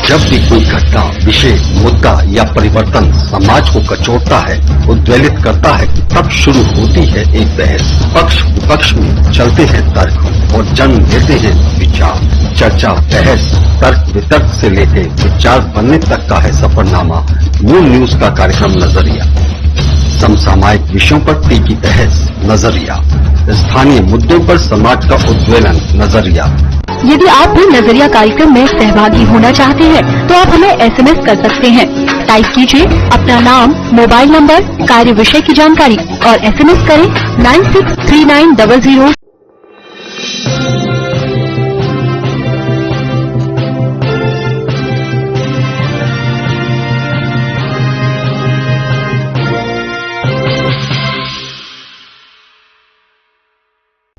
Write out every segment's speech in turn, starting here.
जब भी कोई घटना, विषय, मुद्दा या परिवर्तन समाज को कचोटता है, उद्वेलित करता है, तब शुरू होती है एक बहस। पक्ष विपक्ष में चलते हैं तर्क और जन्म लेते हैं विचार। चर्चा, बहस, तर्क वितर्क से लेकर विचार बनने तक का है सफरनामा मून न्यूज का कार्यक्रम नजरिया। समसामयिक विषयों पर टिकी बहस, नजरिया। स्थानीय मुद्दों पर समाज का उद्वेलन, नजरिया। यदि आप भी नजरिया कार्यक्रम में सहभागी होना चाहते हैं तो आप हमें एसएमएस कर सकते हैं। टाइप कीजिए अपना नाम, मोबाइल नंबर, कार्य विषय की जानकारी और एसएमएस करें 963900।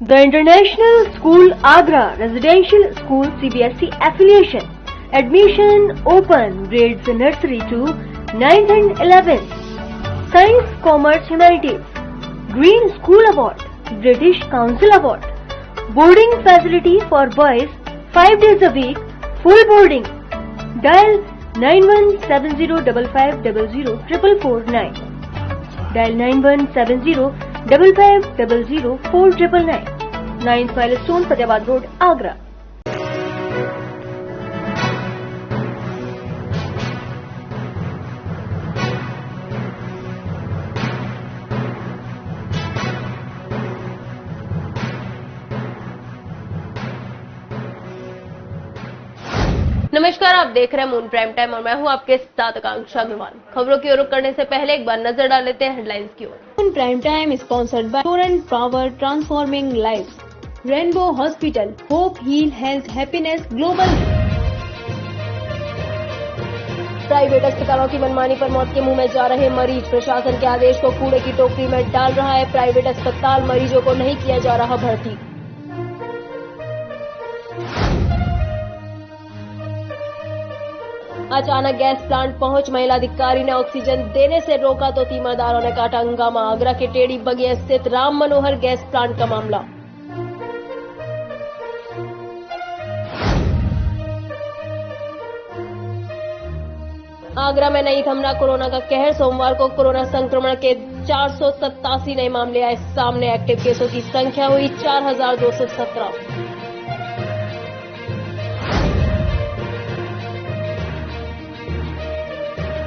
The International School Agra Residential School CBSE affiliation. Admission open. Grades nursery to 9th and 11th. Science, Commerce, Humanities. Green School Award. British Council Award. Boarding facility for boys 5 days a week. Full boarding. Dial 917055004449. Dial 917055004499. 9th Milestone, Fatehabad Road, Agra. नमस्कार, आप देख रहे हैं moon prime time और मैं हूं आपके साथ आकांक्षा अग्रवाल। खबरों की ओर रुख करने से पहले एक बार नजर डाल लेते हैं हेडलाइंस की ओर। Moon prime time sponsored by Torrent Power transforming life, Rainbow Hospital, hope heal health happiness global. Private अस्पतालों की मनमानी पर मौत के मुंह में जा रहे मरीज, प्रशासन के आदेश को कूड़े की टोकरी में डाल रहा है प्राइवेट अस्पताल, मरीजों को नहीं किया जा रहा भर्ती। अचानक गैस प्लांट पहुंच, महिला अधिकारी ने ऑक्सीजन देने से रोका तो तीमारदारों ने काटा हंगामा। आगरा के टेढ़ी बगिया स्थित राम मनोहर गैस प्लांट का मामला। आगरा में नहीं थमना कोरोना का कहर, सोमवार को कोरोना संक्रमण के 487 नए मामले आए सामने। एक्टिव केसों की संख्या हुई 4217।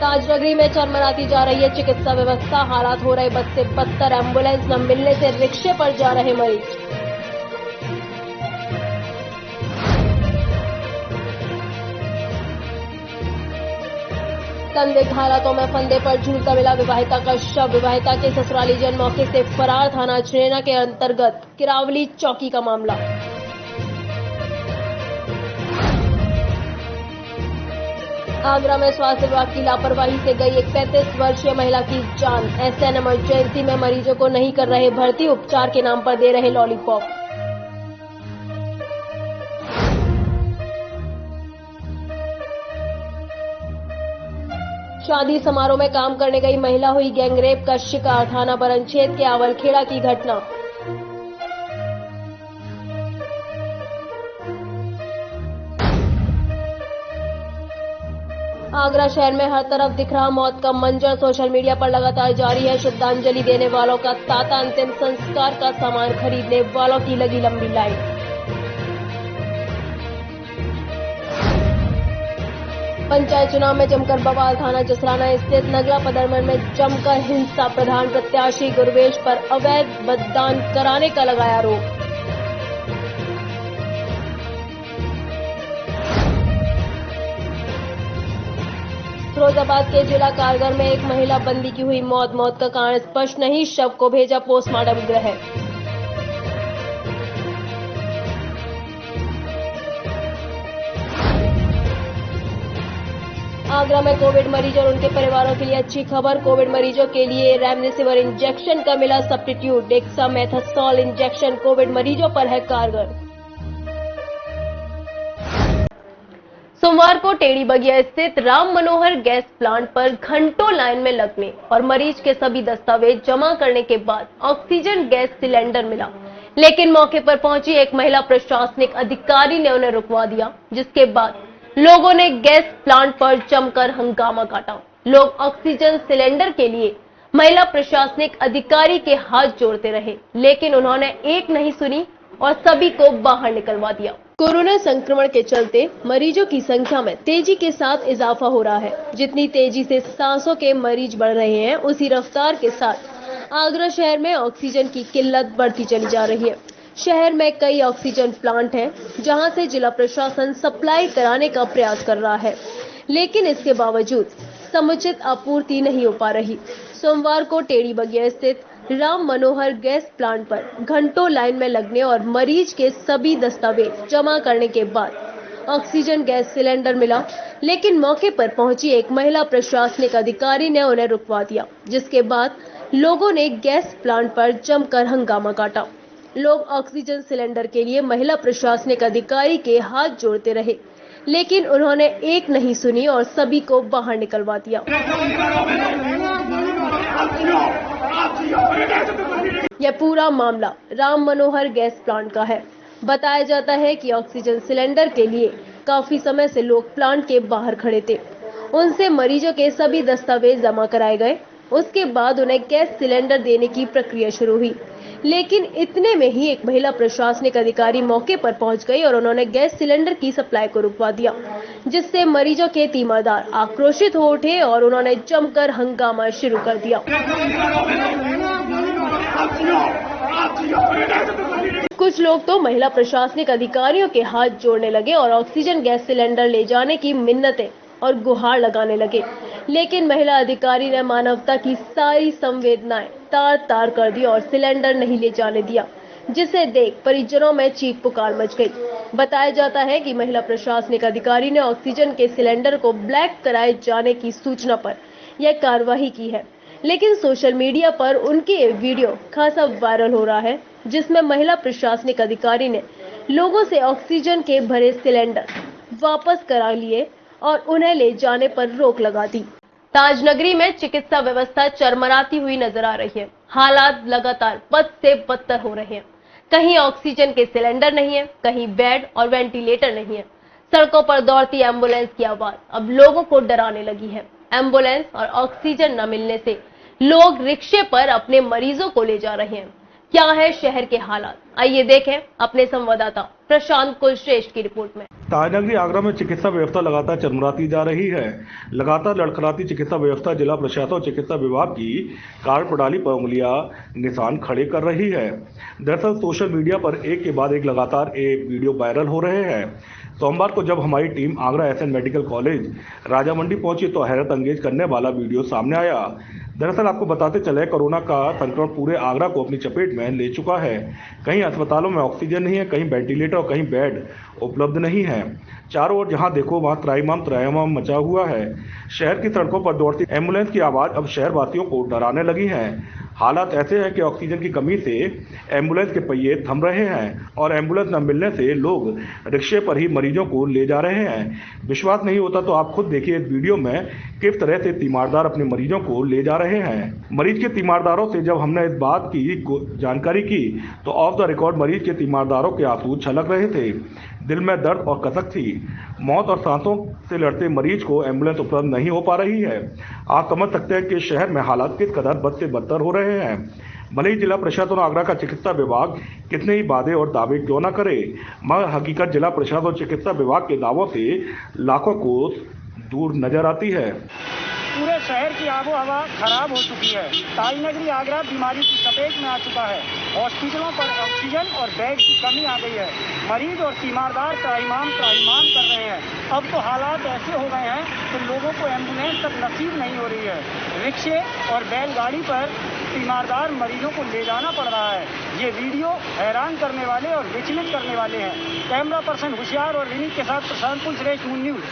ताजनगरी में चरमराती जा रही है चिकित्सा व्यवस्था, हालात हो रहे बद से बदतर, एम्बुलेंस न मिलने से रिक्शे पर जा रहे मरीज। संदिग्ध हालातों में फंदे पर झूलता मिला विवाहिता का शव, विवाहिता के ससुराली जन मौके से फरार, थाना छनेना के अंतर्गत किरावली चौकी का मामला। आगरा में स्वास्थ्य विभाग की लापरवाही से गई एक 35 वर्षीय महिला की जान, एसएन इमरजेंसी में मरीजों को नहीं कर रहे भर्ती, उपचार के नाम पर दे रहे लॉलीपॉप। शादी समारोह में काम करने गई महिला हुई गैंगरेप का शिकार, थाना बरनछेद के आवलखेड़ा की घटना। आगरा शहर में हर तरफ दिख रहा मौत का मंजर, सोशल मीडिया पर लगातार जारी है श्रद्धांजलि देने वालों का तांता, अंतिम संस्कार का सामान खरीदने वालों की लगी लंबी लाइन। पंचायत चुनाव में जमकर बवाल, थाना जसराना स्थित नगला पदरमन में जमकर हिंसा, प्रधान प्रत्याशी गुरवेश पर अवैध मतदान कराने का लगाया आरोप। फिरोजाबाद के जिला कारागार में एक महिला बंदी की हुई मौत, मौत का कारण स्पष्ट नहीं, शव को भेजा पोस्टमार्टम गृह। आगरा में कोविड मरीज और उनके परिवारों के लिए अच्छी खबर, कोविड मरीजों के लिए रेमडेसिविर इंजेक्शन का मिला सब्स्टिट्यूट, डेक्सामेथासोल इंजेक्शन कोविड मरीजों पर है कारगर। सोमवार को टेढ़ी बगिया स्थित राम मनोहर गैस प्लांट पर घंटों लाइन में लगने और मरीज के सभी दस्तावेज जमा करने के बाद ऑक्सीजन गैस सिलेंडर मिला, लेकिन मौके पर पहुंची एक महिला प्रशासनिक अधिकारी ने उन्हें रुकवा दिया, जिसके बाद लोगों ने गैस प्लांट पर जमकर हंगामा काटा। लोग ऑक्सीजन सिलेंडर के लिए महिला प्रशासनिक अधिकारी के हाथ जोड़ते रहे, लेकिन उन्होंने एक नहीं सुनी और सभी को बाहर निकलवा दिया। कोरोना संक्रमण के चलते मरीजों की संख्या में तेजी के साथ इजाफा हो रहा है। जितनी तेजी से सांसों के मरीज बढ़ रहे हैं, उसी रफ्तार के साथ आगरा शहर में ऑक्सीजन की किल्लत बढ़ती चली जा रही है। शहर में कई ऑक्सीजन प्लांट हैं, जहां से जिला प्रशासन सप्लाई कराने का प्रयास कर रहा है, लेकिन इसके बावजूद समुचित आपूर्ति नहीं हो पा रही। सोमवार को टेढ़ी बगिया स्थित राम मनोहर गैस प्लांट पर घंटों लाइन में लगने और मरीज के सभी दस्तावेज जमा करने के बाद ऑक्सीजन गैस सिलेंडर मिला, लेकिन मौके पर पहुंची एक महिला प्रशासनिक अधिकारी ने उन्हें रुकवा दिया, जिसके बाद लोगों ने गैस प्लांट पर जमकर हंगामा काटा। लोग ऑक्सीजन सिलेंडर के लिए महिला प्रशासनिक अधिकारी के हाथ जोड़ते रहे, लेकिन उन्होंने एक नहीं सुनी और सभी को बाहर निकलवा दिया। यह पूरा मामला राम मनोहर गैस प्लांट का है। बताया जाता है कि ऑक्सीजन सिलेंडर के लिए काफी समय से लोग प्लांट के बाहर खड़े थे। उनसे मरीजों के सभी दस्तावेज जमा कराए गए। उसके बाद उन्हें गैस सिलेंडर देने की प्रक्रिया शुरू हुई, लेकिन इतने में ही एक महिला प्रशासनिक अधिकारी मौके पर पहुंच गई और उन्होंने गैस सिलेंडर की सप्लाई को रुकवा दिया, जिससे मरीजों के तीमारदार आक्रोशित हो उठे और उन्होंने जमकर हंगामा शुरू कर दिया। कुछ लोग तो महिला प्रशासनिक अधिकारियों के हाथ जोड़ने लगे और ऑक्सीजन गैस सिलेंडर ले जाने की मिन्नतें और गुहार लगाने लगे, लेकिन महिला अधिकारी ने मानवता की सारी संवेदनाएं तार-तार कर दी और सिलेंडर नहीं ले जाने दिया, जिसे देख परिजनों में चीख पुकार मच गई। बताया जाता है कि महिला प्रशासनिक अधिकारी ने ऑक्सीजन के सिलेंडर को ब्लैक कराए जाने की सूचना पर यह कार्रवाई की है, लेकिन सोशल मीडिया पर उनके वीडियो खासा वायरल हो रहा है, जिसमें महिला प्रशासनिक अधिकारी ने लोगों से ऑक्सीजन के भरे सिलेंडर वापस करा लिए और उन्हें ले जाने पर रोक लगा दी। ताजनगरी में चिकित्सा व्यवस्था चरमराती हुई नजर आ रही है। हालात लगातार बद से बदतर हो रहे हैं। कहीं ऑक्सीजन के सिलेंडर नहीं है, कहीं बेड और वेंटिलेटर नहीं है। सड़कों पर दौड़ती एम्बुलेंस की आवाज अब लोगों को डराने लगी है। एम्बुलेंस और ऑक्सीजन न मिलने से लोग रिक्शे पर अपने मरीजों को ले जा रहे हैं। क्या है शहर के हालात, आइए देखें अपने संवाददाता प्रशांत कुलश्रेष्ठ की रिपोर्ट में। ताजनगरी आगरा में चिकित्सा व्यवस्था लगातार चरमराती जा रही है। लगातार लड़खड़ाती चिकित्सा व्यवस्था जिला प्रशासन और चिकित्सा विभाग की कार्यप्रणाली पर उंगलियां निशान खड़े कर रही है। दरअसल सोशल मीडिया पर एक के बाद एक लगातार वीडियो वायरल हो रहे हैं। सोमवार को जब हमारी team Agra SN medical college Raja Mandi पहुंची तो हैरत अंगेज करने वाला वीडियो सामने आया। दरअसल आपको बताते चले, कोरोना का संक्रमण पूरे आगरा को अपनी चपेट में ले चुका है। कहीं अस्पतालों में ऑक्सीजन नहीं है, कहीं वेंटिलेटर और कहीं बेड उपलब्ध नहीं है। चारों ओर जहां देखो वहां त्राहिमाम मचा हुआ है। शहर की सड़कों पर दौड़ती एम्बुलेंस की आवाज अब शहरवासियों को डराने लगी है। हालात ऐसे हैं कि ऑक्सीजन की कमी से एम्बुलेंस के पहिए थम रहे हैं और एम्बुलेंस न मिलने से लोग रिक्शे पर ही मरीजों को ले जा रहे हैं। विश्वास नहीं होता तो आप खुद देखिए इस वीडियो में किस तरह से तीमारदार अपने मरीजों को ले जा रहे हैं। मरीज के तीमारदारों से जब हमने इस बात की जानकारी की तो ऑफ द रिकॉर्ड मरीज के तीमारदारों के आंसू छलक रहे थे। दिल में दर्द और कसक थी। मौत और सांसों से लड़ते मरीज को एम्बुलेंस उपलब्ध नहीं हो पा रही है। आप समझ सकते हैं कि शहर में हालात किस कदर बद से बदतर हो रहे हैं। भले ही जिला प्रशासन और आगरा का चिकित्सा विभाग कितने ही वादे और दावे क्यों न करे, मगर हकीकत जिला प्रशासन और चिकित्सा विभाग के दावों से लाखों को दूर नजर आती है। पूरे शहर की आबो हवा खराब हो चुकी है। ताजनगरी आगरा बीमारी की चपेट में आ चुका है। हॉस्पिटलों पर ऑक्सीजन और बेड की कमी आ गई है। मरीज और तीमारदार त्राहिमाम कर रहे हैं। अब तो हालात ऐसे हो गए हैं कि लोगों को एम्बुलेंस तक नसीब नहीं हो रही है। रिक्शे और बैलगाड़ी पर तीमारदार मरीजों को ले जाना पड़ रहा है। ये वीडियो हैरान करने वाले और विचलित करने वाले हैं। कैमरा पर्सन होशियार और विनीत के साथ प्रशांत कुलश्रेष्ठ, मून न्यूज।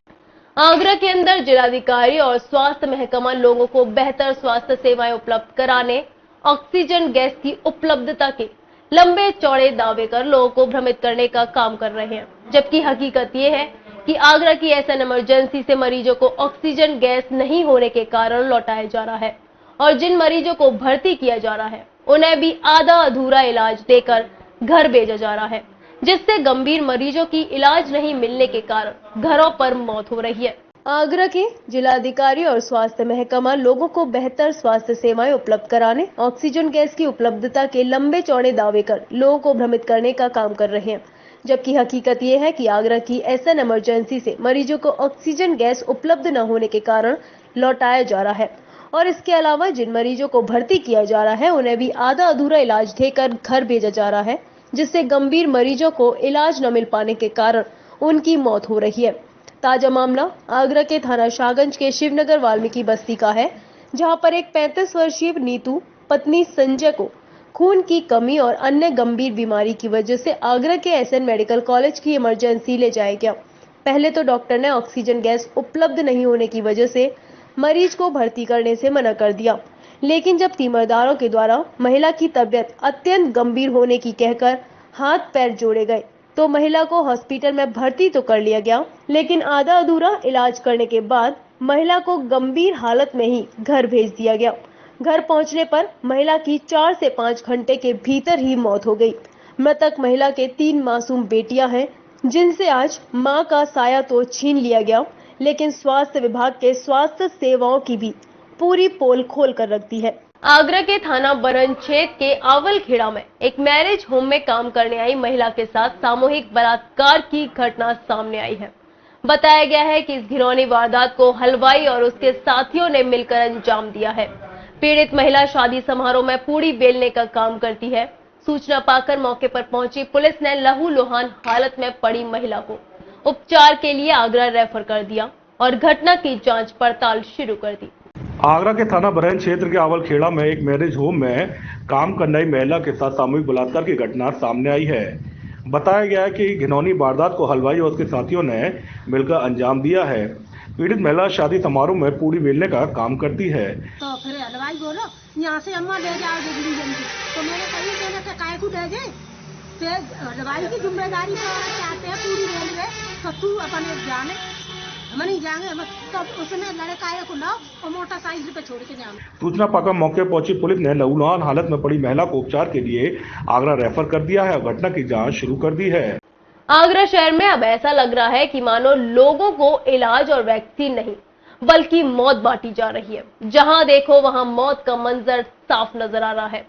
आगरा के अंदर जिलाधिकारी और स्वास्थ्य महकमा लोगों को बेहतर स्वास्थ्य सेवाएं उपलब्ध कराने, ऑक्सीजन गैस की उपलब्धता के लंबे चौड़े दावे कर लोगों को भ्रमित करने का काम कर रहे हैं, जबकि हकीकत ये है कि आगरा की एसएन इमरजेंसी से मरीजों को ऑक्सीजन गैस नहीं होने के कारण लौटाया जा रहा है और जिन मरीजों को भर्ती किया जा रहा है उन्हें भी आधा अधूरा इलाज देकर घर भेजा जा रहा है। जिससे गंभीर मरीजों की इलाज नहीं मिलने के कारण घरों पर मौत हो रही है। आगरा के जिलाधिकारी और स्वास्थ्य महकमा लोगों को बेहतर स्वास्थ्य सेवाएं उपलब्ध कराने, ऑक्सीजन गैस की उपलब्धता के लंबे चौड़े दावे कर लोगों को भ्रमित करने का काम कर रहे हैं, जबकि हकीकत ये है कि आगरा की एसएन इमरजेंसी से मरीजों को ऑक्सीजन गैस उपलब्ध न होने के कारण लौटाया जा रहा है और इसके अलावा जिन मरीजों को भर्ती किया जा रहा है उन्हें भी आधा अधूरा इलाज देकर घर भेजा जा रहा है, जिससे गंभीर मरीजों को इलाज न मिल पाने के कारण उनकी मौत हो रही है। ताजा मामला आगरा के थाना शाहगंज के शिवनगर वाल्मीकि बस्ती का है, जहां पर एक 35 वर्षीय नीतू पत्नी संजय को खून की कमी और अन्य गंभीर बीमारी की वजह से आगरा के एसएन मेडिकल कॉलेज की इमरजेंसी ले जाया गया। पहले तो डॉक्टर ने ऑक्सीजन गैस उपलब्ध नहीं होने की वजह से मरीज को भर्ती करने से मना कर दिया, लेकिन जब तीमरदारों के द्वारा महिला की तबीयत अत्यंत गंभीर होने की कहकर हाथ पैर जोड़े गए तो महिला को हॉस्पिटल में भर्ती तो कर लिया गया, लेकिन आधा अधूरा इलाज करने के बाद महिला को गंभीर हालत में ही घर भेज दिया गया। घर पहुंचने पर महिला की 4 से 5 घंटे के भीतर ही मौत हो गई। मृतक महिला के 3 मासूम बेटियां हैं, जिनसे आज मां का साया तो छीन लिया गया, लेकिन स्वास्थ्य विभाग के स्वास्थ्य सेवाओं की भी पूरी पोल खोल कर रख दी है। आगरा के थाना बरन क्षेत्र के आवलखेड़ा में एक मैरिज होम में काम करने आई महिला के साथ सामूहिक बलात्कार की घटना सामने आई है। बताया गया है कि इस घिनौनी वारदात को हलवाई और उसके साथियों ने मिलकर अंजाम दिया है। पीड़ित महिला शादी समारोह में पूड़ी बेलने का काम करती है। सूचना पाकर मौके पर पहुंची पुलिस ने लहूलुहान हालत में पड़ी महिला को उपचार के लिए आगरा रेफर कर दिया और घटना की जांच पड़ताल शुरू कर दी। आगरा के थाना बरहन क्षेत्र के आवलखेड़ा में एक मैरिज होम में काम करने आई महिला के साथ सामूहिक बलात्कार की घटना सामने आई है। बताया गया है कि घिनौनी वारदात को हलवाई और उसके साथियों ने मिलकर अंजाम दिया है। पीड़ित महिला शादी समारोह में पूड़ी बेलने का काम करती है। तो फिर हलवाई बोलो यहाँ से अम्मा ले जाओ जल्दी, तो मैंने कही मैंने काय को दे दे, हलवाई की जिम्मेदारी चाहते हैं पूरी बेल में, तो तू अपने जाने हम नहीं जाएंगे, तो उसने लड़का को लाओ और मोटरसाइकिल पे छोड़ के जाओ। सूचना पाकर मौके पहुंची पुलिस ने लहूलुहान हालत में पड़ी महिला को उपचार के लिए आगरा रेफर कर दिया है और घटना की जांच शुरू कर दी है। आगरा शहर में अब ऐसा लग रहा है कि मानो लोगों को इलाज और वैक्सीन नहीं बल्कि मौत बांटी जा रही है। जहां देखो वहां मौत का मंजर साफ नजर आ रहा है।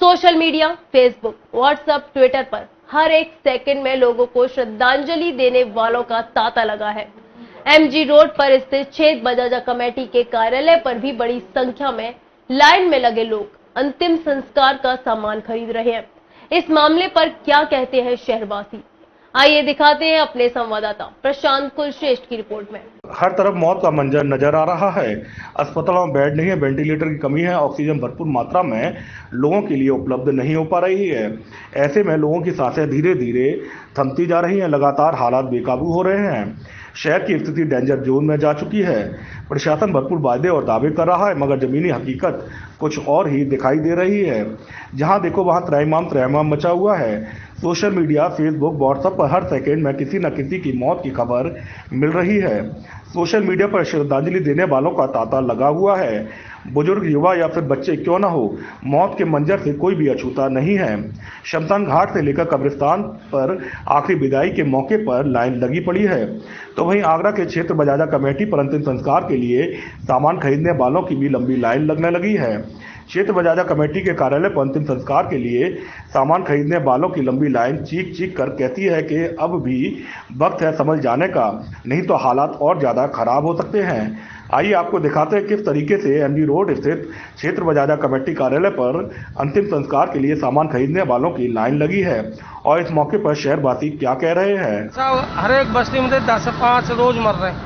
Social media, Facebook, WhatsApp, Twitter पर हर एक सेकंड में लोगों को श्रद्धांजलि देने वालों का तांता लगा है। एमजी रोड पर स्थित छेद बजाजा कमेटी के कार्यालय पर भी बड़ी संख्या में लाइन में लगे लोग अंतिम संस्कार का सामान खरीद रहे हैं। इस मामले पर क्या कहते हैं शहरवासी, आइए दिखाते हैं अपने संवाददाता प्रशांत कुलश्रेष्ठ की रिपोर्ट में। हर तरफ मौत का मंजर नजर आ रहा है। अस्पतालों में बेड नहीं है, वेंटिलेटर की कमी है, ऑक्सीजन भरपूर मात्रा में लोगों के लिए उपलब्ध नहीं हो पा रही है। ऐसे में लोगों की सांसें धीरे धीरे थमती जा रही हैं, लगातार हालात बेकाबू हो रहे हैं। शहर की स्थिति डेंजर जोन में जा चुकी है। प्रशासन भरपूर वादे और दावे कर रहा है, मगर जमीनी हकीकत कुछ और ही दिखाई दे रही है। जहां देखो वहां त्रैमाम मचा हुआ है। सोशल मीडिया, फेसबुक, व्हाट्सएप पर हर सेकेंड में किसी न किसी की मौत की खबर मिल रही है। सोशल मीडिया पर श्रद्धांजलि देने वालों का तांता लगा हुआ है। बुजुर्ग, युवा या फिर बच्चे क्यों न हो, मौत के मंजर से कोई भी अछूता नहीं है। शमशान घाट से लेकर कब्रिस्तान पर आखिरी विदाई के मौके पर लाइन लगी पड़ी है। तो वहीं आगरा के क्षेत्र बजाजा कमेटी पर अंतिम संस्कार के लिए सामान खरीदने वालों की भी लंबी लाइन लगने लगी है। क्षेत्र बजाजा कमेटी के कार्यालय पर अंतिम संस्कार के लिए सामान खरीदने वालों की लंबी लाइन चीख चीख कर कहती है कि अब भी वक्त है समझ जाने का, नहीं तो हालात और ज्यादा खराब हो सकते हैं। आइए आपको दिखाते हैं किस तरीके से एमजी रोड स्थित क्षेत्र बजाजा कमेटी कार्यालय पर अंतिम संस्कार के लिए सामान खरीदने वालों की लाइन लगी है और इस मौके पर शहरवासी क्या कह रहे हैं। हर एक बस्ती में 10 से 5 रोज मर रहे हैं।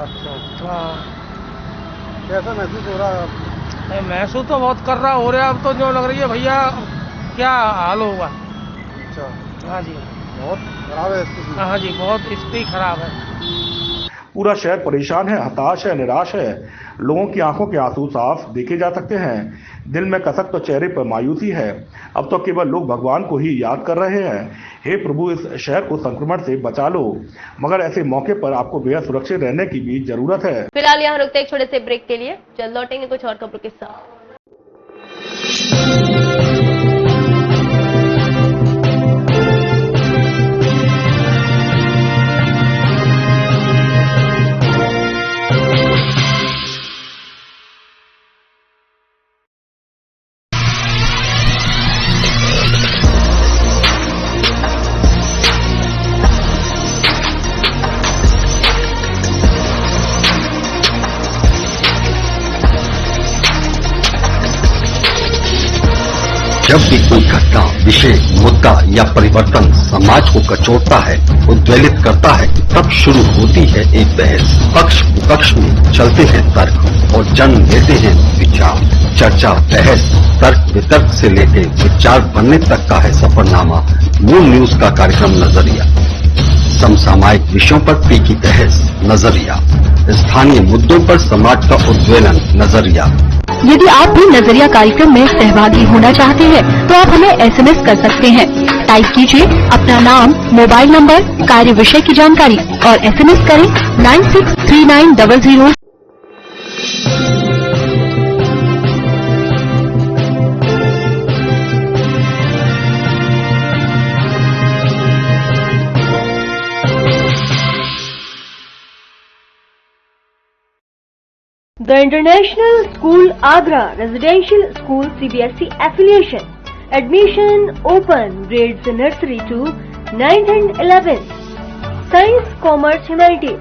अच्छा, कैसा महसूस हो रहा है? महसूस तो बहुत कर रहा हो रहा है। अब तो जो लग रही है भैया क्या हाल होगा। अच्छा, हाँ जी, बहुत खराब है स्थिति। हाँ जी, बहुत स्थिति खराब है। पूरा शहर परेशान है, हताश है, निराश है। लोगों की आंखों के आंसू साफ देखे जा सकते हैं। दिल में कसक तो चेहरे पर मायूसी है। अब तो केवल लोग भगवान को ही याद कर रहे हैं, हे प्रभु इस शहर को संक्रमण से बचा लो। मगर ऐसे मौके पर आपको बेहद सुरक्षित रहने की भी जरूरत है। फिलहाल यहाँ रुकते एक छोटे से ब्रेक के लिए, जल्द लौटेंगे कुछ और खबरों के साथ। जब भी कोई घटना, विषय, मुद्दा या परिवर्तन समाज को कचोटता है, उद्वेलित करता है, तब शुरू होती है एक बहस। पक्ष विपक्ष में चलते हैं तर्क और जन लेते हैं विचार। चर्चा, बहस, तर्क वितर्क से लेकर विचार बनने तक का है सफरनामा मून न्यूज का कार्यक्रम नजरिया। समसामयिक विषयों पर तीखी बहस, नजरिया। स्थानीय मुद्दों पर समाज का उद्वेलन, नजरिया। यदि आप भी नजरिया कार्यक्रम में सहभागी होना चाहते हैं तो आप हमें SMS कर सकते हैं। टाइप कीजिए अपना नाम, मोबाइल नंबर, कार्य विषय की जानकारी और SMS करें 963900। The International School Agra Residential School CBSE Affiliation. Admission open. Grades nursery to 9th and 11th. Science, Commerce, Humanities.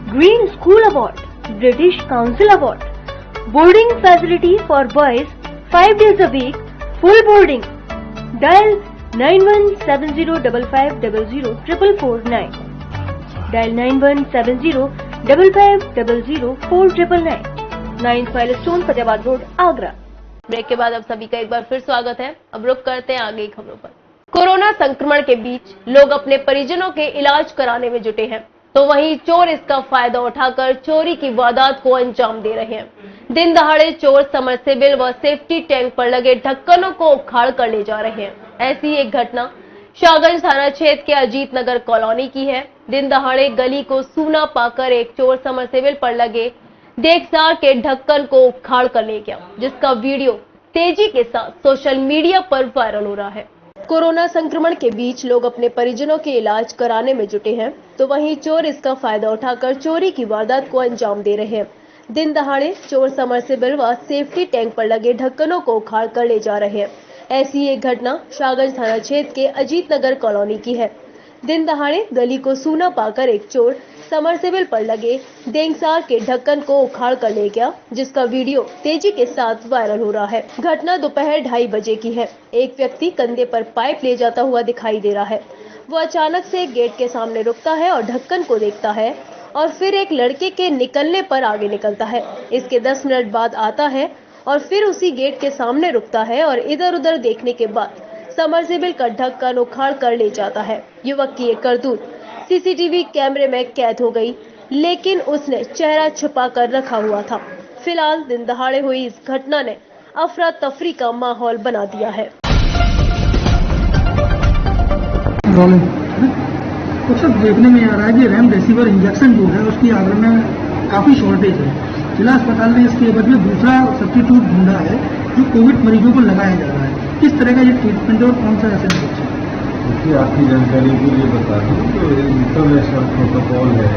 Green School Award. British Council Award. Boarding facility for boys 5 days a week. Full boarding. Dial 917055000449. Dial 917055004999। 9 milestone Fatehabad road, Agra. Break के बाद अब सभी का एक बार फिर स्वागत है। अब रुक करते हैं आगे की खबरों पर। कोरोना संक्रमण के बीच लोग अपने परिजनों के इलाज कराने में जुटे हैं, तो वहीं चोर इसका फायदा उठाकर चोरी की वारदात को अंजाम दे रहे हैं। दिन दहाड़े चोर समरसेबिल व सेफ्टी टैंक पर लगे ढक्कनों को उखाड़ कर ले जा रहे हैं। ऐसी एक घटना शाहगंज थाना क्षेत्र के अजीत नगर कॉलोनी की है। दिन दहाड़े गली को सूना पाकर एक चोर समरसेबिल पर लगे देगसार के ढक्कन को उखाड़ कर ले गया, जिसका वीडियो तेजी के साथ सोशल मीडिया पर वायरल हो रहा है। कोरोना संक्रमण के बीच लोग अपने परिजनों के इलाज कराने में जुटे हैं, तो वहीं चोर इसका फायदा उठाकर चोरी की वारदात को अंजाम दे रहे हैं। दिन दहाड़े चोर समरसेबिल व सेफ्टी टैंक पर लगे ढक्कनों को उखाड़ कर ले जा रहे हैं। ऐसी एक घटना शाहगंज थाना क्षेत्र के अजीत नगर कॉलोनी की है। दिन दहाड़े गली को सूना पाकर एक चोर समरसेबिल पर लगे देंगसार के ढक्कन को उखाड़ कर ले गया, जिसका वीडियो तेजी के साथ वायरल हो रहा है। घटना दोपहर 2:30 बजे की है। एक व्यक्ति कंधे पर पाइप ले जाता हुआ दिखाई दे रहा है। वो अचानक से गेट के सामने रुकता है और ढक्कन को देखता है और फिर एक लड़के के निकलने पर आगे निकलता है। इसके 10 मिनट बाद आता है और फिर उसी गेट के सामने रुकता है और इधर उधर देखने के बाद समरसेबिल का ढक्कन उखाड़ कर ले जाता है। युवक की ये करतूत सीसीटीवी कैमरे में कैद हो गई, लेकिन उसने चेहरा छुपा कर रखा हुआ था। फिलहाल दिन दहाड़े हुई इस घटना ने अफरा तफरी का माहौल बना दिया है। कुछ देखने में आ रहा है कि रेमडेसिविर इंजेक्शन जो है उसकी आगरा में काफी शॉर्टेज है। जिला अस्पताल ने इसके बदले दूसरा सब्स्टिट्यूट ढूंढा है जो कोविड मरीजों को लगाया जा रहा है। किस तरह का ये ट्रीटमेंट है और कौन सा ऐसे है? देखिए, आपकी जानकारी के लिए बता दूं तो इंटरनेशनल प्रोटोकॉल है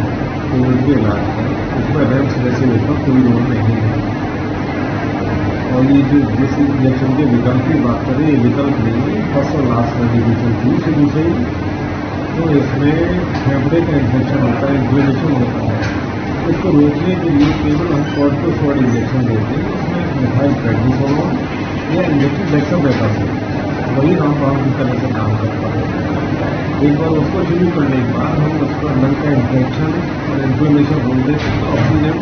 कोविड के इलाज का, उसमें रेमडेसिविर का कोई रोल नहीं है। और ये जो जिस इंजेक्शन के विकल्प की बात करें, ये विकल्प नहीं है, फर्स्ट और लास्ट मेडिकेशन थी से दूसरी। तो इसमें फेफड़े का इन्फेक्शन होता है, इन्फ्लेमेशन होता है, इसको रोकने के लिए केवल हम कॉर्टिसोइड इंजेक्शन देते हैं। उसमें मिथाइल प्रेडनिसोलोन या इंजेक्शन डेक्सामेथासोन, वही रामबाण की तरह से काम करता है। एक बार उसको शुरू करने के बाद हम उसको अंदर का इन्फेक्शन और इन्फ्लेमेशन रोक देते हैं तो ऑक्सीजन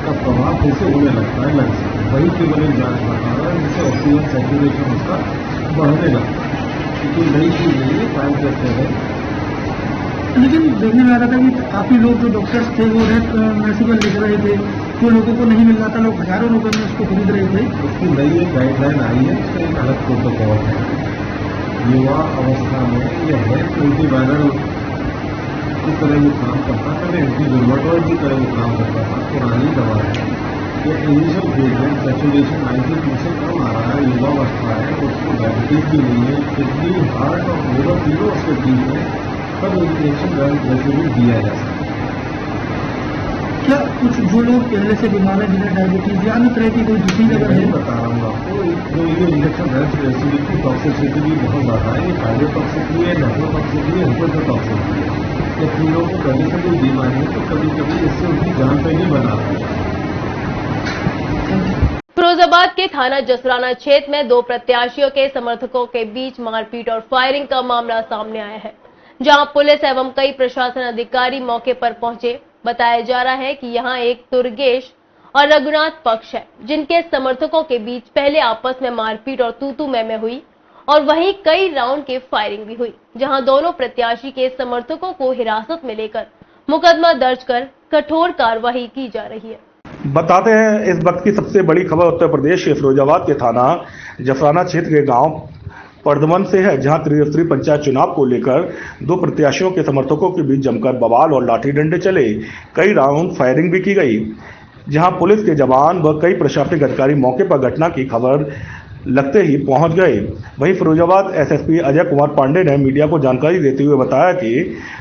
का प्रभाव फिर से होने लगता है लंग्स में। वही केवल एक जांच बता रहा है जिससे ऑक्सीजन सैचुरेशन उसका बढ़ने लगता है। क्योंकि नई चीज़ नहीं है, काम करते हैं। लेकिन देखने में आ रहा था कि काफी लोग जो डॉक्टर्स थे वो रेमडेसिविर लिख रहे थे, जो लोगों को नहीं मिल रहा था, लोग हजारों रुपए में उसको खरीद रहे थे। उसकी नई एक गाइडलाइन आई है, उसका एक अलग प्रोटोकॉल है। युवा अवस्था में यह हेल्थ एंटीवायरल की तरह वो काम करता था, एंटी रूमेटॉइड की तरह वो काम करता था। पुरानी दवा है, ये इनिशियल फेज में सैचुरेशन 92 से कम आ रहा है, युवा अवस्था है, उसको डायबिटीज भी नहीं है, किडनी, हार्ट और लिवर तीनों उसके ठीक है, तब इंजेक्शन रेमडेसिविर दिया जा सकता है। क्या कुछ जो लोग पहले से बीमार है, जिन्हें डायबिटीज या अन्य तरह की कोई डिसीज अगर है, बता रहा हूँ आपको, जो ये इंजेक्शन रेमडेसिविर की टॉक्सिसिटी भी बहुत ज़्यादा है। ये कार्डियोटॉक्सिक भी है, नेफ्रोटॉक्सिक भी है, हिपोटॉक्सिक भी है। ये तीनों को कभी से कोई बीमारी है तो कभी कभी इससे उनकी जान पे भी बना है। फिरोजाबाद फिरोजाबाद के थाना जसराना क्षेत्र में दो प्रत्याशियों के समर्थकों के बीच मारपीट और फायरिंग का मामला सामने आया है, जहां पुलिस एवं कई प्रशासन अधिकारी मौके पर पहुंचे। बताया जा रहा है कि यहां एक दुर्गेश और रघुनाथ पक्ष है, जिनके समर्थकों के बीच पहले आपस में मारपीट और तू-तू मैं हुई और वहीं कई राउंड की फायरिंग भी हुई, जहां दोनों प्रत्याशी के समर्थकों को हिरासत में लेकर मुकदमा दर्ज कर कठोर कार्रवाई की जा रही है। बताते हैं इस वक्त की सबसे बड़ी खबर उत्तर प्रदेश के फिरोजाबाद के थाना जफराना क्षेत्र के गांव पर्दमन से है, जहां त्रिस्तरीय पंचायत चुनाव को लेकर दो प्रत्याशियों के समर्थकों के बीच जमकर बवाल और लाठी डंडे चले। कई राउंड फायरिंग भी की गई, जहां पुलिस के जवान व कई प्रशासनिक अधिकारी मौके पर घटना की खबर लगते ही पहुंच गए। वहीं फिरोजाबाद एसएसपी अजय कुमार पांडे ने मीडिया को जानकारी देते हुए बताया कि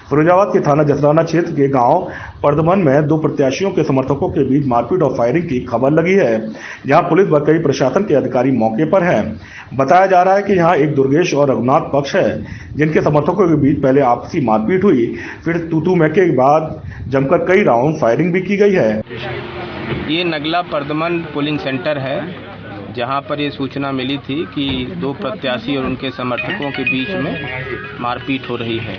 फिरोजाबाद के थाना जसराना क्षेत्र के गांव पर्दमन में दो प्रत्याशियों के समर्थकों के बीच मारपीट और फायरिंग की खबर लगी है, जहां पुलिस व कई प्रशासन के अधिकारी मौके पर हैं। बताया जा रहा है कि यहां एक दुर्गेश और रघुनाथ पक्ष है, जिनके समर्थकों के बीच पहले आपसी मारपीट हुई, फिर तू-तू मैं के बाद जमकर कई राउंड फायरिंग भी की गई है। ये नगला पर्दमन पोलिंग सेंटर है, जहां पर ये सूचना मिली थी कि दो प्रत्याशी और उनके समर्थकों के बीच में मारपीट हो रही है।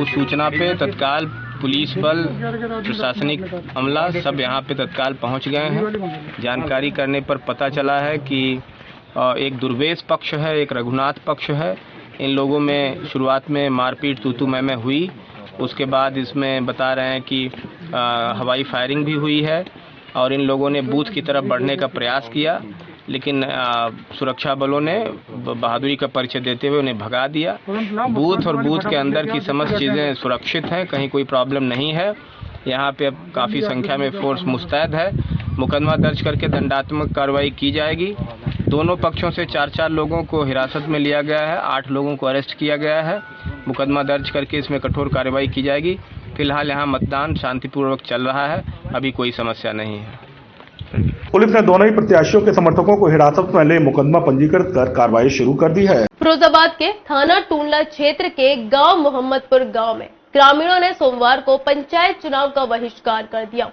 उस सूचना पे तत्काल पुलिस बल, प्रशासनिक अमला सब यहां पे तत्काल पहुंच गए हैं। जानकारी करने पर पता चला है कि एक दुर्गेश पक्ष है, एक रघुनाथ पक्ष है। इन लोगों में शुरुआत में मारपीट तू-तू मैं हुई। उसके बाद इसमें बता रहे हैं कि हवाई फायरिंग भी हुई है और इन लोगों ने बूथ की तरफ बढ़ने का प्रयास किया, लेकिन सुरक्षा बलों ने बहादुरी का परिचय देते हुए उन्हें भगा दिया। बूथ और बूथ के अंदर की समस्त चीज़ें सुरक्षित हैं, कहीं कोई प्रॉब्लम नहीं है। यहाँ पे अब काफ़ी संख्या में फोर्स मुस्तैद है। मुकदमा दर्ज करके दंडात्मक कार्रवाई की जाएगी। दोनों पक्षों से 4-4 लोगों को हिरासत में लिया गया है, 8 लोगों को अरेस्ट किया गया है। मुकदमा दर्ज करके इसमें कठोर कार्रवाई की जाएगी। फिलहाल यहाँ मतदान शांतिपूर्वक चल रहा है, अभी कोई समस्या नहीं है। पुलिस ने दोनों ही प्रत्याशियों के समर्थकों को हिरासत में ले मुकदमा पंजीकृत कर कार्रवाई शुरू कर दी है। फिरोजाबाद के थाना टूंडला क्षेत्र के गांव मोहम्मदपुर गांव में ग्रामीणों ने सोमवार को पंचायत चुनाव का बहिष्कार कर दिया।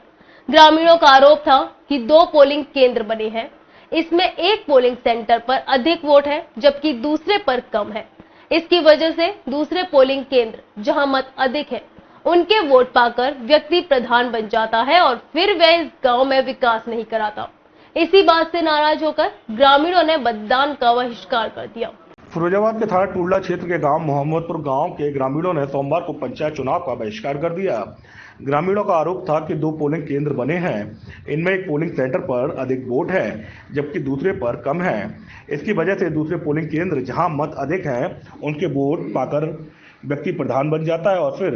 ग्रामीणों का आरोप था कि 2 पोलिंग केंद्र बने हैं, इसमें एक पोलिंग सेंटर पर अधिक वोट है जबकि दूसरे पर कम है। इसकी वजह से दूसरे पोलिंग केंद्र जहां मत अधिक है उनके वोट पाकर व्यक्ति प्रधान बन जाता है और फिर वह इस गांव में विकास नहीं कराता। इसी बात से नाराज होकर ग्रामीणों ने मतदान का बहिष्कार कर दिया। फिरोजाबाद के थाना टूंडला क्षेत्र के गांव मोहम्मदपुर गांव के ग्रामीणों ने सोमवार को पंचायत चुनाव का बहिष्कार कर दिया। ग्रामीणों का आरोप था कि 2 पोलिंग केंद्र बने हैं, इनमें एक पोलिंग सेंटर पर अधिक वोट है जबकि दूसरे पर कम है। इसकी वजह से दूसरे पोलिंग केंद्र जहां मत अधिक हैं उनके वोट पाकर व्यक्ति प्रधान बन जाता है और फिर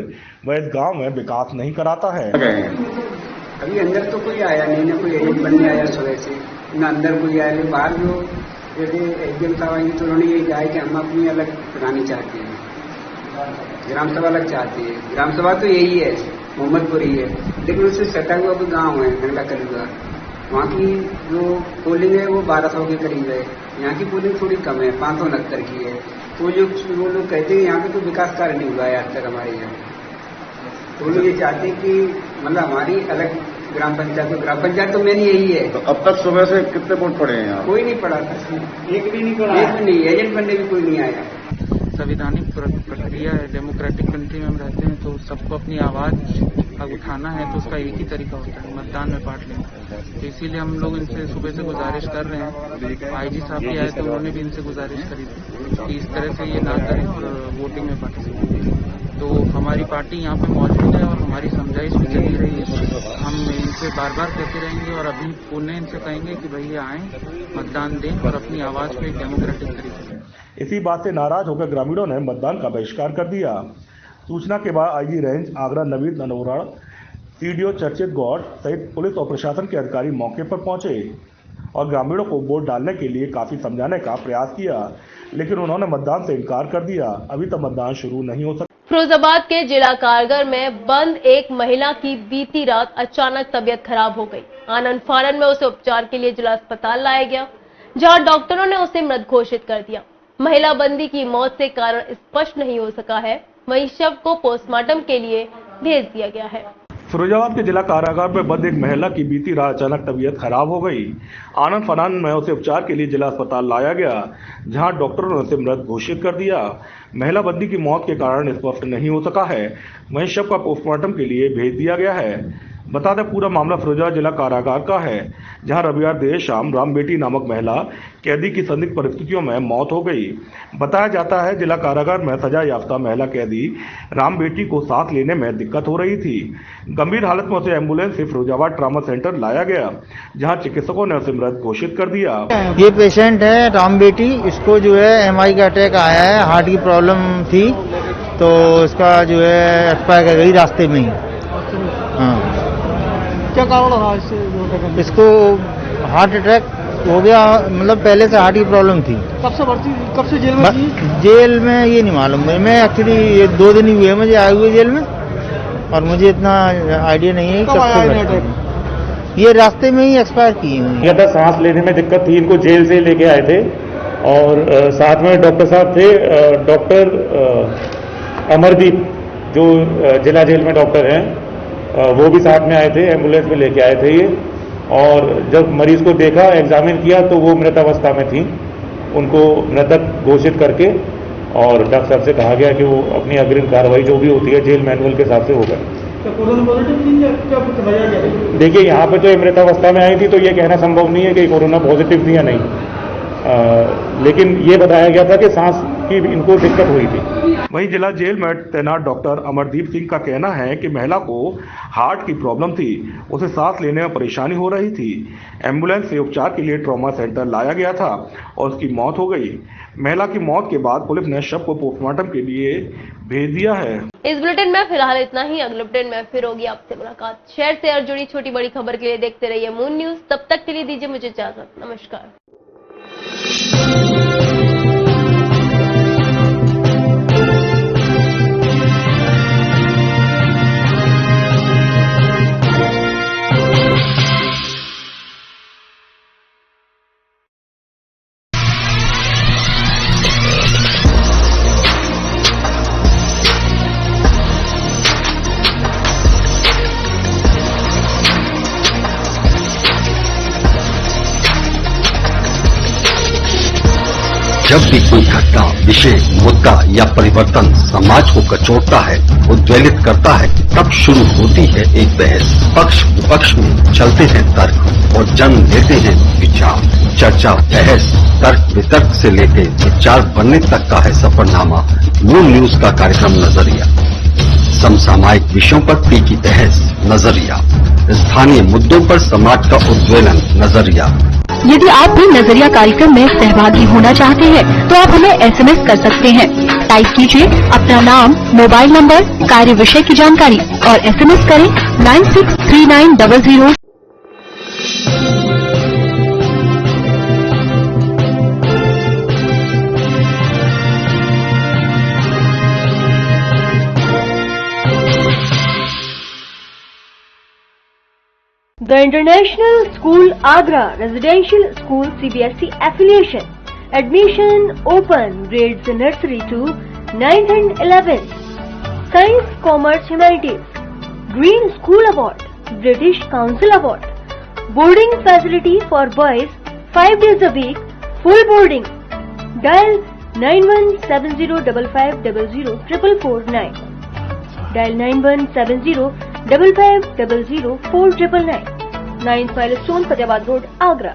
वह इस गांव में विकास नहीं कराता है। अभी अंदर तो कोई आया नहीं, ना कोई एजेंट बनने आया सुबह से, ना अंदर कोई आया। बाहर जो जैसे एजेंट साहब आएंगे तो उन्होंने ये कहा कि हम अपनी अलग बनानी चाहते हैं, ग्राम सभा अलग चाहती है। ग्राम सभा तो यही है, मोहम्मदपुर ही है, लेकिन उससे सटा हुआ कोई गाँव है नगला करीबा, वहाँ की जो पोलिंग है वो 1200 के करीब है। यहाँ की पोलिंग थोड़ी कम है, 569 की है। तो जो वो लोग कहते हैं यहाँ पे तो विकास कार्य नहीं हुआ है आज तक हमारे यहाँ। तो लोग ये चाहते हैं कि मतलब हमारी अलग ग्राम पंचायत तो मेन यही है। तो अब तक सुबह से कितने वोट पड़े हैं यहाँ? कोई नहीं पड़ा था, एक भी नहीं पड़ा, एक भी नहीं, एजेंट बनने भी कोई नहीं आया। संवैधानिक प्रक्रिया है, डेमोक्रेटिक कंट्री में हम रहते हैं, तो सबको अपनी आवाज उठाना है तो उसका एक ही तरीका होता है, मतदान में पार्ट लेना। तो इसीलिए हम लोग इनसे सुबह से गुजारिश कर रहे हैं। आईजी साहब भी आए तो उन्होंने भी इनसे गुजारिश करी थी कि इस तरह से ये ना करें और वोटिंग में पार्टिसिपेट। तो हमारी पार्टी यहाँ पे मौजूद है और हमारी समझाइश भी चली रही है। हम इनसे बार बार कहते रहेंगे और अभी पुणे इनसे कहेंगे कि भैया आएँ, मतदान दें और अपनी आवाज को एक डेमोक्रेटिक तरीके से। इसी बात से नाराज होकर ग्रामीणों ने मतदान का बहिष्कार कर दिया। सूचना के बाद आईजी रेंज आगरा नवीन अरोड़ा, सीडीओ चर्चित गौड़ सहित पुलिस और प्रशासन के अधिकारी मौके पर पहुंचे और ग्रामीणों को वोट डालने के लिए काफी समझाने का प्रयास किया, लेकिन उन्होंने मतदान से इनकार कर दिया। अभी तक मतदान शुरू नहीं हो सका। फिरोजाबाद के जिला कारागार में बंद एक महिला की बीती रात अचानक तबीयत खराब हो गई। आनंद फानन में उसे उपचार के लिए जिला अस्पताल लाया गया, जहां डॉक्टरों ने उसे मृत घोषित कर दिया। महिला बंदी की मौत से कारण स्पष्ट नहीं हो सका है, वहीं शव को पोस्टमार्टम के लिए भेज दिया गया है। फिरोजाबाद के जिला कारागार में बंद एक महिला की बीती रात अचानक तबीयत खराब हो गई। आनंद फानंद में उसे उपचार के लिए जिला अस्पताल लाया गया, जहां डॉक्टरों ने उसे मृत घोषित कर दिया। महिला बंदी की मौत के कारण स्पष्ट नहीं हो सका है, वहीं शव का पोस्टमार्टम के लिए भेज दिया गया है। बता दें, पूरा मामला फिरोजाबाद जिला कारागार का है, जहां रविवार देर शाम राम बेटी नामक महिला कैदी की संदिग्ध परिस्थितियों में मौत हो गई। बताया जाता है, जिला कारागार में सजा याफ्ता महिला कैदी राम बेटी को सांस लेने में दिक्कत हो रही थी। गंभीर हालत में उसे एम्बुलेंस से फिरोजाबाद ट्रामा सेंटर लाया गया, जहां चिकित्सकों ने उसे मृत घोषित कर दिया। ये पेशेंट है राम बेटी, इसको जो है MI का अटैक आया है, हार्ट की प्रॉब्लम थी, तो इसका जो है एक्सपायर कर गई रास्ते में ही। हाँ, क्या कारण रहा इससे? इसको हार्ट अटैक हो गया, मतलब पहले से हार्ट की प्रॉब्लम थी। कब से जेल में थी? जेल में ये नहीं मालूम, मैं एक्चुअली ये 2 दिन ही हुए मुझे आए हुए जेल में, और मुझे इतना आइडिया नहीं है कब से। ये रास्ते में ही एक्सपायर किए हुए। ये सांस लेने में दिक्कत थी, इनको जेल से लेके आए थे, और साथ में डॉक्टर साहब थे, डॉक्टर अमरदीप जो जिला जेल में डॉक्टर हैं, वो भी साथ में आए थे, एम्बुलेंस में लेके आए थे ये। और जब मरीज को देखा, एग्जामिन किया, तो वो मृत अवस्था में थी। उनको मृतक घोषित करके और डॉक्टर साहब से कहा गया कि वो अपनी अग्रिम कार्रवाई जो भी होती है जेल मैनुअल के हिसाब से होगा। देखिए, यहाँ पे तो मृत अवस्था में आई थी, तो ये कहना संभव नहीं है कि कोरोना पॉजिटिव थी या नहीं, लेकिन ये बताया गया था कि सांस की इनको दिक्कत हुई थी। वहीं जिला जेल में तैनात डॉक्टर अमरदीप सिंह का कहना है कि महिला को हार्ट की प्रॉब्लम थी, उसे सांस लेने में परेशानी हो रही थी। एम्बुलेंस से उपचार के लिए ट्रॉमा सेंटर लाया गया था और उसकी मौत हो गई। महिला की मौत के बाद पुलिस ने शव को पोस्टमार्टम के लिए भेज दिया है। इस बुलेटिन में फिलहाल इतना ही। अगले बुलेटिन में फिर होगी आपसे मुलाकात। शहर से और जुड़ी छोटी बड़ी खबर के लिए देखते रहिए मून न्यूज। तब तक के लिए दीजिए मुझे इजाजत। नमस्कार। जब भी कोई घटना, विषय, मुद्दा या परिवर्तन समाज को कचोटता है, उद्वेलित करता है, तब शुरू होती है एक बहस। पक्ष विपक्ष में चलते हैं तर्क और जन्म लेते हैं विचार। चर्चा, बहस, तर्क वितर्क से लेकर विचार बनने तक का है सफरनामा मून न्यूज का कार्यक्रम नजरिया। समसामयिक विषयों पर तीखी बहस, नजरिया। स्थानीय मुद्दों पर समाज का उद्वेलन, नजरिया। यदि आप भी नजरिया कार्यक्रम में सहभागी होना चाहते हैं तो आप हमें SMS कर सकते हैं। टाइप कीजिए अपना नाम, मोबाइल नंबर, कार्य विषय की जानकारी और SMS करें 963900। The International School Agra Residential School CBSE Affiliation. Admission open. Grades nursery to 9th and 11th. Science, Commerce, Humanities. Green School Award. British Council Award. Boarding facility for boys 5 days a week. Full boarding. Dial 917055000499. Dial 917055004999. 9 Firestone, Fatehbad Road, Agra.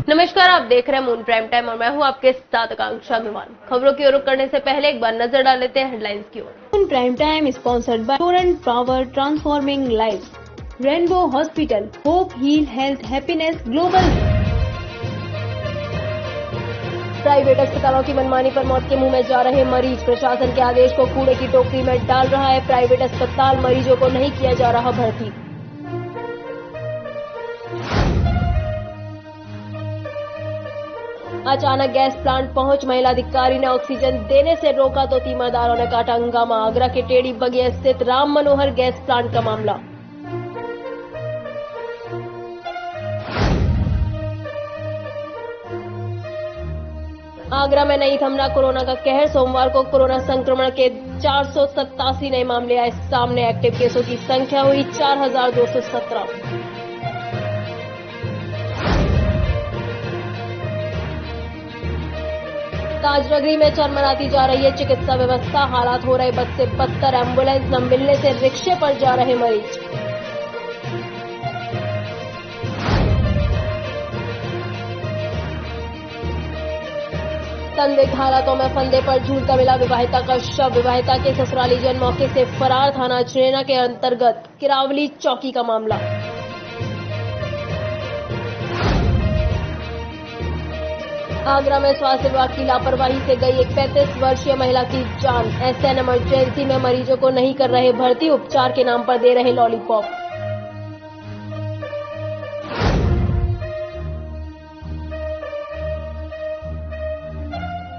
नमस्कार, आप देख रहे हैं moon prime time और मैं हूं आपके साथ आकांक्षा अग्रवाल। खबरों की ओर करने से पहले एक बार नजर डाल लेते हैं हेडलाइंस की ओर। Moon prime time sponsored by Torrent Power, transforming life, Rainbow Hospital, hope heal health happiness global. Private अस्पतालों की मनमानी पर मौत के मुंह में जा रहे मरीज, प्रशासन के आदेश को कूड़े की टोकरी में डाल रहा है प्राइवेट अस्पताल, मरीजों को नहीं किया जा रहा भर्ती। अचानक गैस प्लांट पहुंच महिला अधिकारी ने ऑक्सीजन देने से रोका तो तीमारदारों ने काटा हंगामा। आगरा के टेढ़ी बगिया स्थित राम मनोहर गैस प्लांट का मामला। आगरा में नहीं थमना कोरोना का कहर। सोमवार को कोरोना संक्रमण के 487 नए मामले आए सामने। एक्टिव केसों की संख्या हुई 4217। ताजनगरी में चरमराती जा रही है चिकित्सा व्यवस्था। हालात हो रहे बद से बदतर। एम्बुलेंस न मिलने से रिक्शे पर जा रहे मरीज। संदिग्ध हालातों में फंदे पर झूलता मिला विवाहिता का शव। विवाहिता के ससुराली जन मौके से फरार। थाना छनेना के अंतर्गत किरावली चौकी का मामला। आगरा में स्वास्थ्य विभाग की लापरवाही से गई एक 35 वर्षीय महिला की जान। एसएन इमरजेंसी में मरीजों को नहीं कर रहे भर्ती। उपचार के नाम पर दे रहे लॉलीपॉप।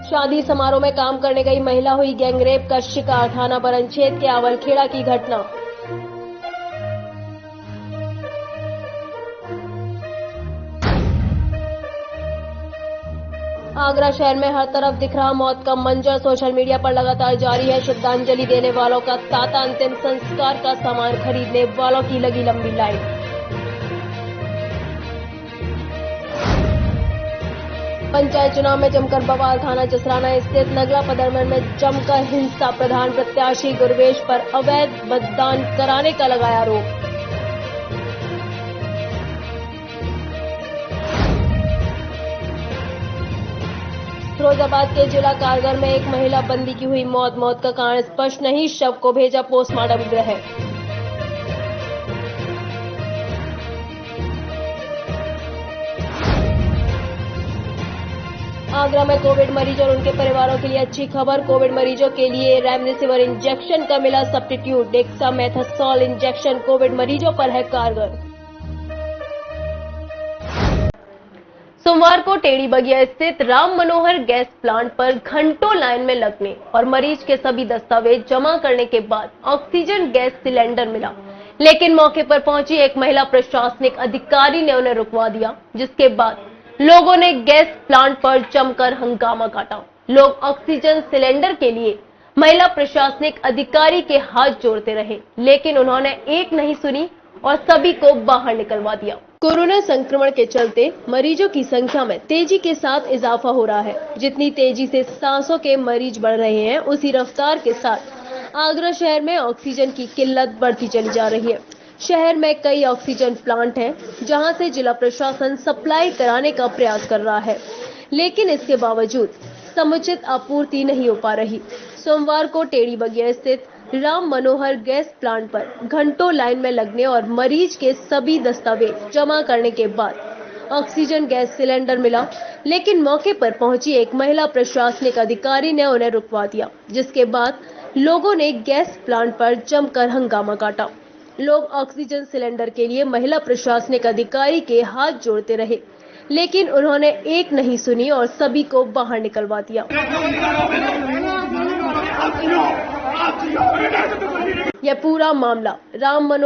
शादी समारोह में काम करने गई महिला हुई गैंगरेप का शिकार। थाना बरनछेद के आवलखेड़ा की घटना। आगरा शहर में हर तरफ दिख रहा मौत का मंजर। सोशल मीडिया पर लगातार जारी है श्रद्धांजलि देने वालों का तांता। अंतिम संस्कार का सामान खरीदने वालों की लगी लंबी लाइन। पंचायत चुनाव में जमकर बवाल। थाना जसराना स्थित नगला पदरमन में जमकर हिंसा। प्रधान प्रत्याशी गुरवेश पर अवैध मतदान कराने का लगाया आरोप। फिरोजाबाद के जिला कारागार में एक महिला बंदी की हुई मौत। मौत का कारण स्पष्ट नहीं। शव को भेजा पोस्टमार्टम गृह। आगरा में कोविड मरीज और उनके परिवारों के लिए अच्छी खबर। कोविड मरीजों के लिए रेमडेसिविर इंजेक्शन का मिला सब्स्टिट्यूट। डेक्सामेथासोल इंजेक्शन कोविड मरीजों पर है कारगर। सोमवार को टेढ़ी बगिया स्थित राम मनोहर गैस प्लांट पर घंटों लाइन में लगने और मरीज के सभी दस्तावेज जमा करने के बाद ऑक्सीजन गैस सिलेंडर मिला। लेकिन मौके पर पहुंची एक महिला प्रशासनिक अधिकारी ने उन्हें रुकवा दिया, जिसके बाद लोगों ने गैस प्लांट पर जमकर हंगामा काटा। लोग ऑक्सीजन सिलेंडर के लिए महिला प्रशासनिक अधिकारी के हाथ जोड़ते रहे, लेकिन उन्होंने एक नहीं सुनी और सभी को बाहर निकलवा दिया। कोरोना संक्रमण के चलते मरीजों की संख्या में तेजी के साथ इजाफा हो रहा है। जितनी तेजी से सांसों के मरीज बढ़ रहे हैं, उसी रफ्तार के साथ आगरा शहर में ऑक्सीजन की किल्लत बढ़ती चली जा रही है। शहर में कई ऑक्सीजन प्लांट हैं, जहां से जिला प्रशासन सप्लाई कराने का प्रयास कर रहा है, लेकिन इसके बावजूद समुचित आपूर्ति नहीं हो पा रही। सोमवार को टेढ़ी बगिया स्थित राम मनोहर गैस प्लांट पर घंटों लाइन में लगने और मरीज के सभी दस्तावेज जमा करने के बाद ऑक्सीजन गैस सिलेंडर मिला, लेकिन मौके पर पहुंची एक महिला प्रशासनिक अधिकारी ने उन्हें रुकवा दिया, जिसके बाद लोगों ने गैस प्लांट पर जमकर हंगामा काटा। लोग ऑक्सीजन सिलेंडर के लिए महिला प्रशासनिक अधिकारी के हाथ जोड़ते रहे, लेकिन उन्होंने एक नहीं सुनी और सभी को बाहर निकलवा दिया। यह पूरा मामला राम मनोहर